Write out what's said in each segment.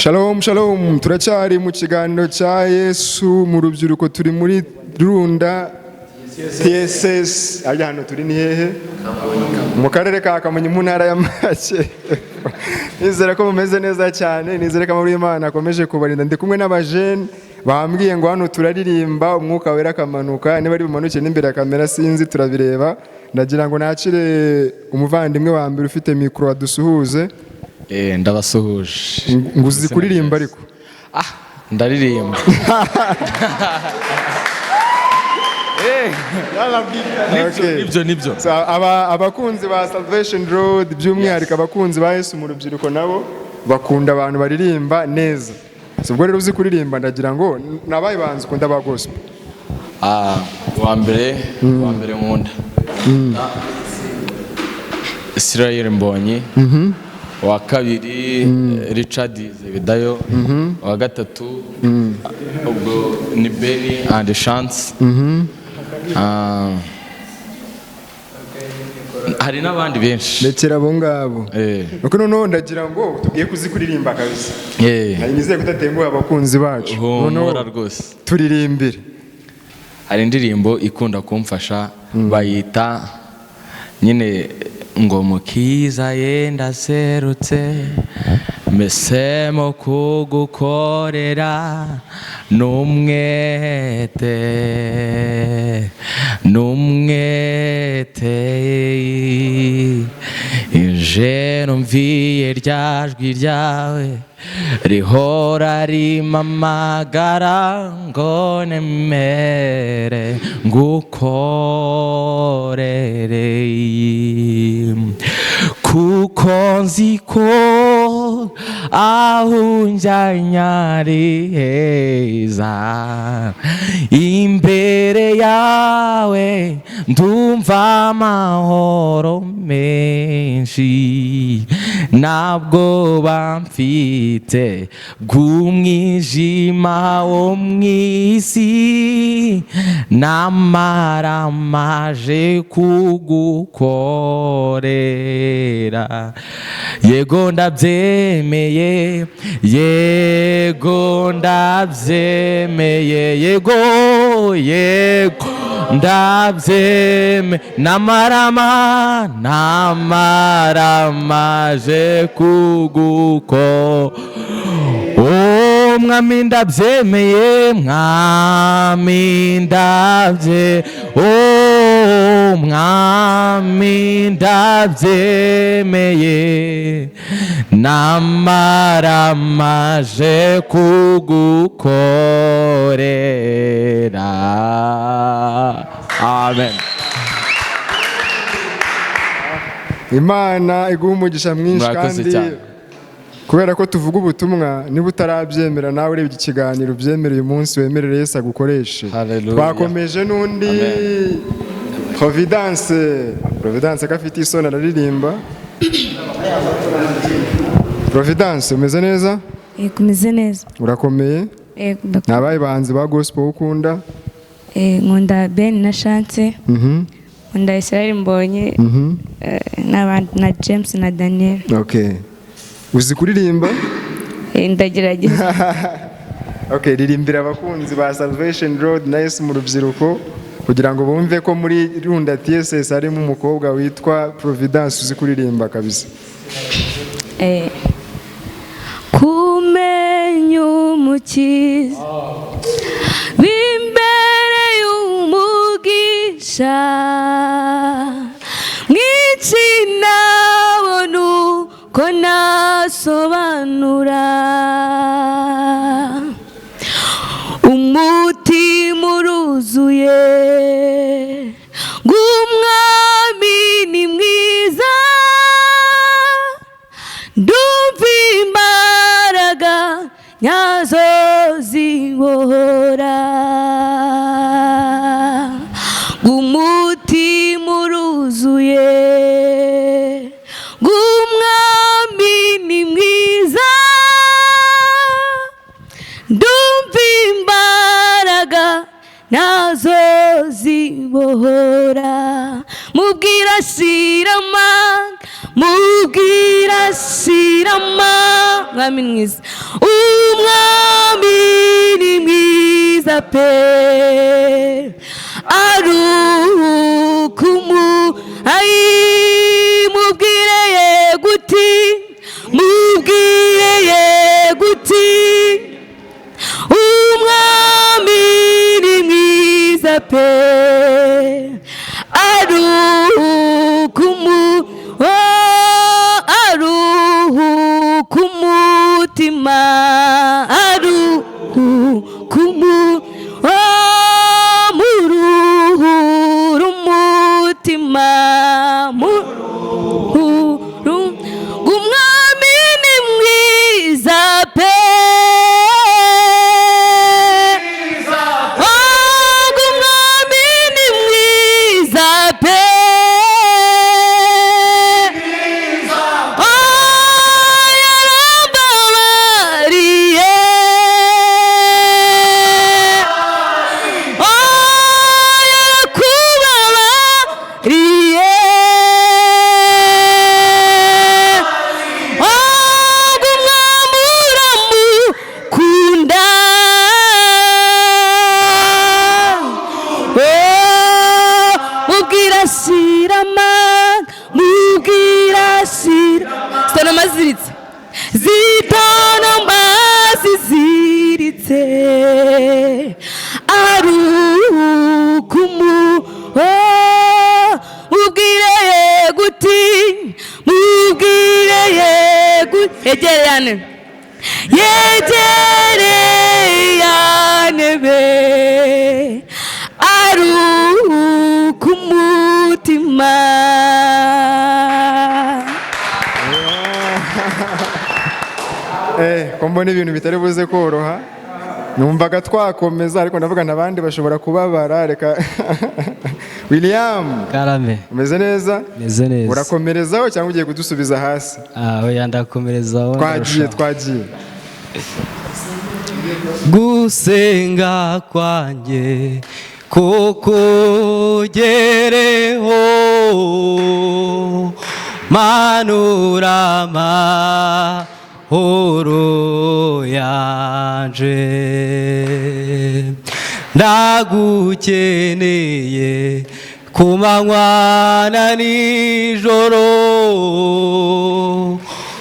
Shalom shalom, turacyari mu kiganiro cya Yesu mu rubyiruko, turi muri Runda TSS. Hano turi ni hehe? Mu karere ka Kamonyi mu ntara ya Make. Nizere ko mumeze neza cyane, nizere ko muri Imana akomeje kubarinda. Ndi kumwe n'abajene bambwiye ngo hano turaririmba umwuka wera kamanuka, niba ari bumanuke n'imbere ya kamera sinzi, turabireba. Ndagira ngo nakire umuvandimwe wa mbere ufite mikoro adusuhuze. Ndabasuhuje. Nguzi kuririmba ariko. Ndaririmba. Nibyo. Abakunzi ba Salvation Road by'umwihariko abakunzi ba Yesu mu rubyiruko nabo bakunda abantu baririmba neza. Ubwo rero uzi kuririmba ndagira ngo nabaye banze ukunda ba gospel. Wa mbere nkunda. Israel Mbonyi. Wa kabiri Richard Zebedayo. Wa gatatu ubwo ni Benny and Chance. Hari n'abandi benshi rekera abo ngabo. Nuko noneho ndagira ngo tugiye kuzikuririmba kabisa. Hari nizeye kutatenguha abakunzi bacu. Noneho rwose turirimbire. Hari indirimbo ikunda kumfasha bayita nyine ngo mukiza yenda serutse mesemo kugukorera numwete ije numviye ryajwi ryawe rihora rimamagara ngo nemere ngukorere kuko nzi ko aho unjyana ari heza, imbere yawe ndumva amahoro menshi, ntabwo bamfite bw'umwijima wo mw'isi, namaramaje kugukorera. Yego ndabyemeye, yego ndabyemeye, yego ndabyemeye, namaramaje kugukorera. Mwami ndabyemeye, mwami ndabyemeye, mwami ndabyemeye, namaramaje kugukorera. Amen. Imana iguha umugisha mwinshi kandi kubera ko tuvuga ubutumwa, niba utarabyemera nawe urebye ikiganiro byemere uyu munsi, wemerere Yesu agukoreshe. Twakomeje n'undi Providence ko afite isoni araririmba. Providence umeze neza? Yego umeze neza. Urakomeye? Yego. Nabaye bahanzi ba gospel ukunda? Nkunda Ben na Chance. Nkunda Israel Mbonyi. Na James na Daniel. Okay. Uzi kuririmba? Ndagerageza. Okay, ririmbira abakunzi ba Salvation Road na Yesu mu rubyiruko kugira ngo bumve ko muri Runda TSS harimo umukobwa witwa Providence uzi kuririmba kabisa. Kumenya umukiza bimbere y'umugisha mw'ikina ko nasobanura umutima uruzuye ng'umwami ni mwiza, ndumva imbaraga nyazo zibohora, ng'umutima uruzuye ng'umwami ni mwiza, ndumva imbaraga nazo zibohora, mu mubwira shirama mwami mwiza umwami ni mwiza pe arukumu mubwire yeguti umwami ni mwiza pe aruhukumutima muruhurumutima umwami ni mwiza pe umwami ni mwiza pe yarambabariye yarakubabariye umwami uramukunda mubwira shirama zitonoma ziziritse zitonoma ziziritse arukumu mubwire yeguti yegereyane be aruhukumutima ko mbona ibintu bitari buze koroha numvaga twakomeza ariko ndavuga n'abandi bashobora kubabara reka William karame umeze neza meze neza urakomerezaho cyangwa ugiye kudusubiza hasi oya ndakomerezaho twagiye gusenga kwanjye kukugereho manurama horo yanje ndagukeneye ku manywa na nijoro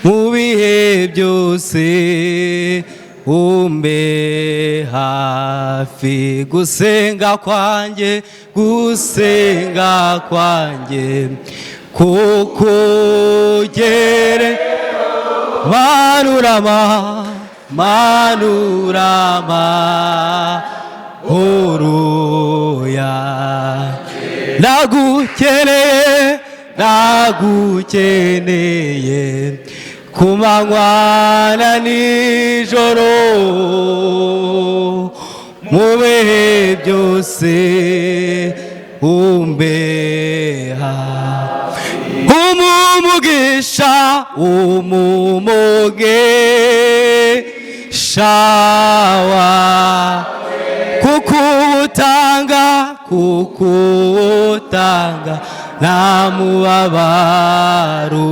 mu bihe byose umbe hafi gusenga kwanjye kukugere manurama horoya ndagukeneye ku manywa na nijoro mu bihe byose umbeha umugisha kukutanga nta mubabaro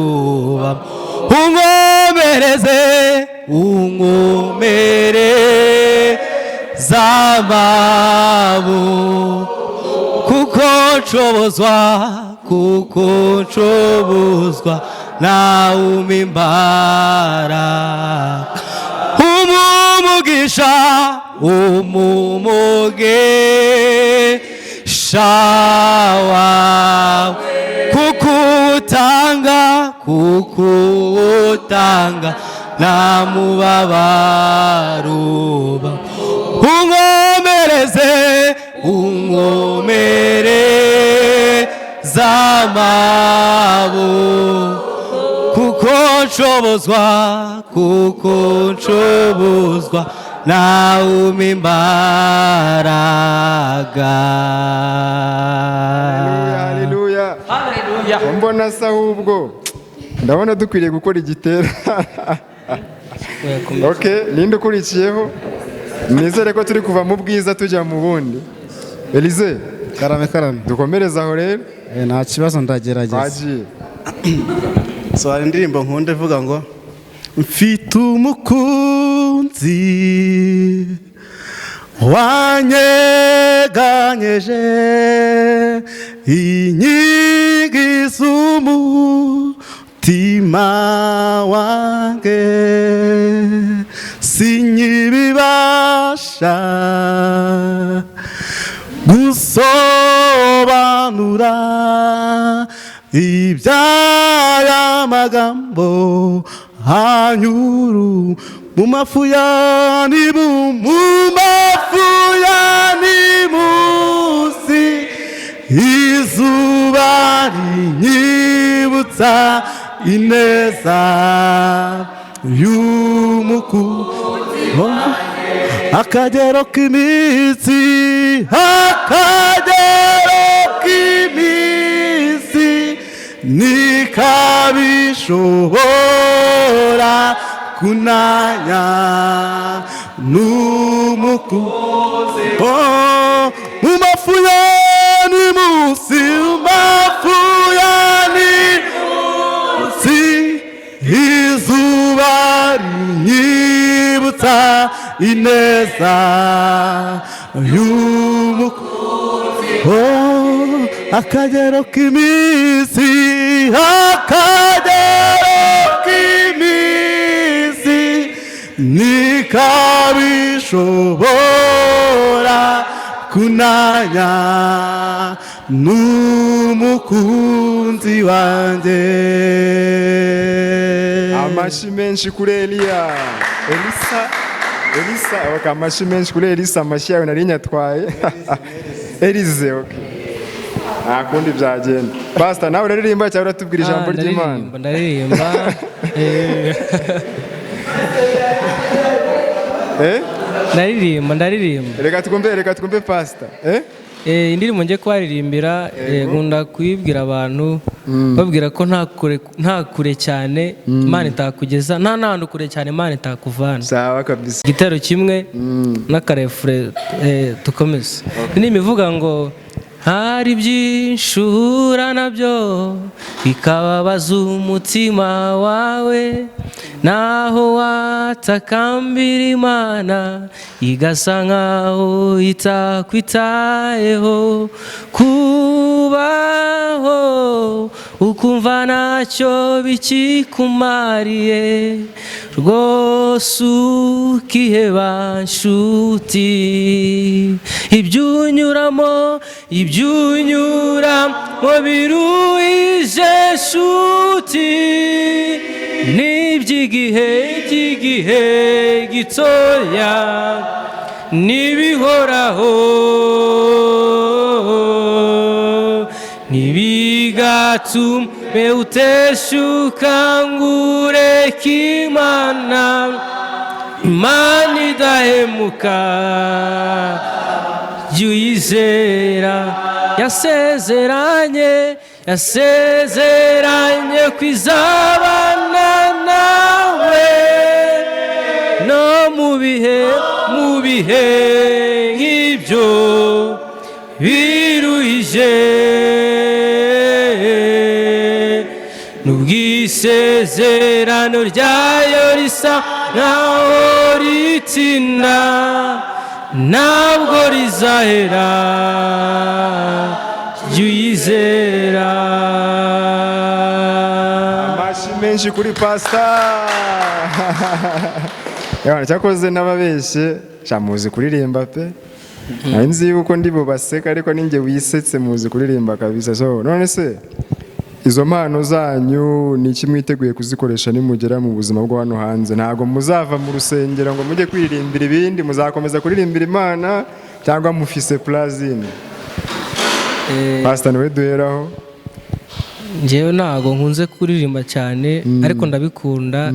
unkomereza amabo kuko nshobozwa nawe umimbara umugisha wawe kukutanga nta mubabaro unkomereza amabo kuko nshobozwa nawe umimbaraga. Haleluya. Mbona se ahubwo ndabona dukwiriye gukora igitera. Okay, ninde ukurikiyeho? Nizere ko turi kuva mu bwiza tujya mu bundi. Elize, karame dukomereza aho rero nta kibazo ndagerageza twagiye so hari indirimbo nkunda ivuga ngo mfite umukunzi wanyeganyeje inkingi z'umutima wanjye sinkibibasha gusobanura iby'aya magambo hanyuru mu mafu ya munsi izuba rinyibutsa ineza y'umukunzi akagero k'iminsi nikabishobora kunanya n'umukunzi mu mafu ya munsi izuba rinyibutsa ineza y'umukunzi akagero k'iminsi nikabishobora kunanya n'umukunzi wanjye. Amashyi menshi kuri Eliya. Elisa amashyi menshi kuri Elisa, amashyi yawe nari nyatwaye. Elize, okay. Nta kundi byagenda. Pastor, nawe uraririmba cyangwa uratubwira ijambo ry'Imana? Ndaririmba. Ndaririmba. Reka twumve Pastor. Indirimbo ngiye kubaririmbira nkunda kuyibwira abantu babwira ko nta kure cyane Imana itakugeza, nta n'ahantu kure cyane Imana itakuvana. Sawa kabisa. Igitero kimwe n'akarefure tukomeze. Indirimbo ivuga ngo hari byinshi uhura nabyo bikababaza umutima wawe, naho watakambira Imana igasa nkaho itakwitayeho, kubaho ukumva ntacyo bikikumariye, rwose ukiheba nshuti, ibyunyuramo biruhije nshuti, n'iby'igihe gitoya n'ibihoraho, ntibigatume uteshuka ngo ureke Imana idahemuka, jya uyizera, yasezeranye ko izabana nawe no mu bihe nk'ibyo biruhije, n'ubwisezerano ryayo risa nkaho ritinda ntabwo rizahera, jya uyizera. Amashyi menshi kuri Pastor. Cyakoze n'ababeshye muzi kuririmba pe, nzi yuko ndi bubaseka ariko ninjye wisetse muzi kuririmba kabisa. So none se izo mpano zanyu ni iki mwiteguye kuzikoresha nimugera mu buzima bwo hano hanze? Ntago muzava mu rusengero ngo mujye kwiririmbira ibindi, muzakomeza kuririmbira Imana cyangwa mufise plazine? Pastor niwe duheraho. Njyewe ntago nkunze kuririmba cyane ariko ndabikunda,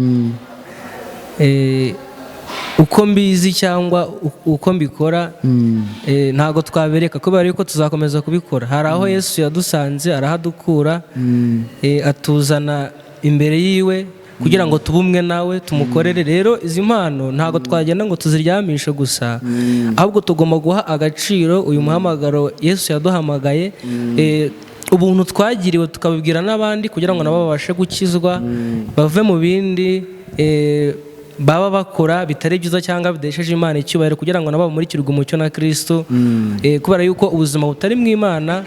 uko mbizi cyangwa uko mbikora ntago twabereka, kubera yuko tuzakomeza kubikora. Hari aho Yesu yadusanze arahadukura, atuzana imbere yiwe kugira ngo tube umwe nawe tumukorere. Rero izi mpano ntabwo twagenda ngo tuziryamishe gusa, ahubwo tugomba guha agaciro uyu muhamagaro Yesu yaduhamagaye, ubuntu twagiriwe tukabibwira n'abandi kugira ngo nabo babashe gukizwa, bave mu bindi baba bakora bitari byiza cyangwa bidesheje Imana icyubahiro, kugira ngo nabo bamurikirwe umucyo na Kristo, kubera yuko ubuzima butari mu Imana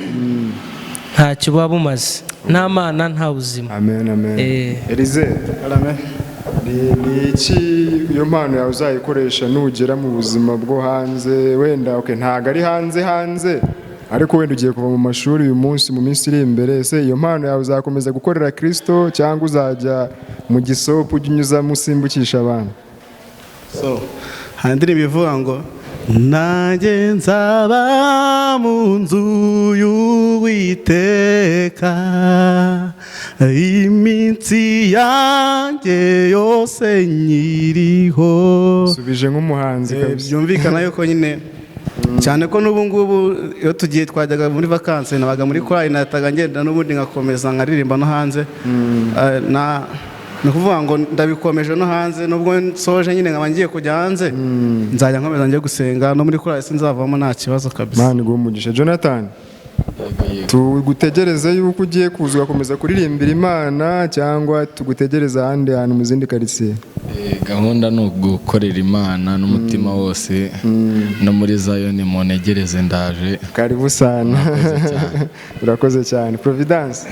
ntacyo buba bumaze, nta Mana nta buzima. Amen, amen. Elize, ni iki iyo mpano yawe uzayikoresha nugera mu buzima bwo hanze? Wenda ntabwo ari hanze ariko wenda ugiye kuva mu mashuri uyu munsi, mu minsi iri imbere, ese iyo mpano yawe uzakomeza gukorera Kristo cyangwa uzajya mu gisopu ujya unyuzamo usimbukisha abantu? hari indirimbo ivuga ngo nanjye nzaba mu nzu y'Uwiteka iminsi yanjye yose nyiriho. Subije nk'umuhanzi kabisa. Byumvikana yuko nyine cyane ko n'ubu ngubu iyo tugiye twajyaga muri vakansi nabaga muri korali, nahitaga ngenda n'ubundi ngakomeza nkaririmba no hanze. Ni ukuvuga ngo ndabikomeje no hanze, nubwo nsoje nyine nkaba ngiye kujya hanze, nzajya nkomeza njye gusenga no muri korali sinzavamo nta kibazo kabisa. Imana iguhe umugisha. Jonathan, tugutegereze yuko ugiye kuza ugakomeza kuririmbira Imana cyangwa tugutegereza ahandi hantu mu zindi karitsiye? Gahunda ni ugukorera Imana n'umutima wose, no muri Zayoni muntegereze ndaje. Karibu sana. Urakoze cyane. Providence,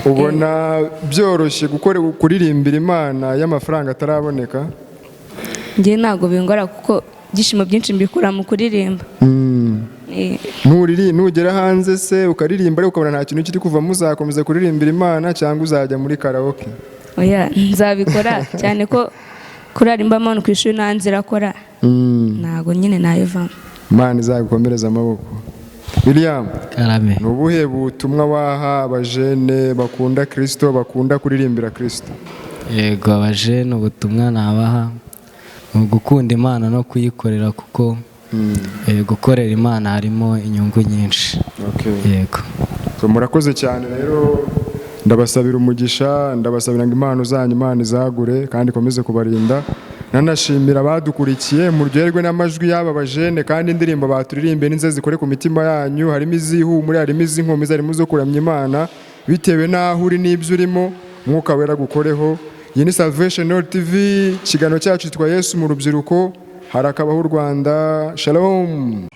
ubona byoroshye kuririmbira Imana y'amafaranga ataraboneka? njye ntabwo bingora kuko ibyishimo byinshi mbikura mu kuririmba. Nugera hanze se ukaririmba ariko ukabona nta kintu kiri kuvamo, uzakomeza kuririmbira Imana cyangwa uzajya muri karaoke? Oya, nzabikora cyane ko kuririmba Imana ku ishuri nta nzira akora, ntabwo nyine nayivamo. Imana izagukomereza amaboko. William, Karame. ni ubuhe butumwa waha abajene bakunda Kristo, bakunda kuririmbira Kristo? Yego, abajene ubutumwa nabaha ni ugukunda Imana no kuyikorera, kuko gukorera Imana harimo inyungu nyinshi. Yego. Murakoze cyane rero, ndabasabira umugisha, ndabasabira ngo impano zanyu Imana izagure kandi ikomeze kubarinda. Nanashimira abadukurikiye, muryoherwe n'amajwi y'aba bajene, kandi indirimbo baturirimbe nize zikore ku mitima yanyu, harimo izihumure, harimo izinkomeza, harimo zo kuramya Imana bitewe n'aho uri n'ibyo urimo, Mwuka Wera gukoreho. Iyi ni Salvation TV, ikiganiro cyacu cyitwa Yesu mu rubyiruko, harakabaho u Rwanda. Shalom.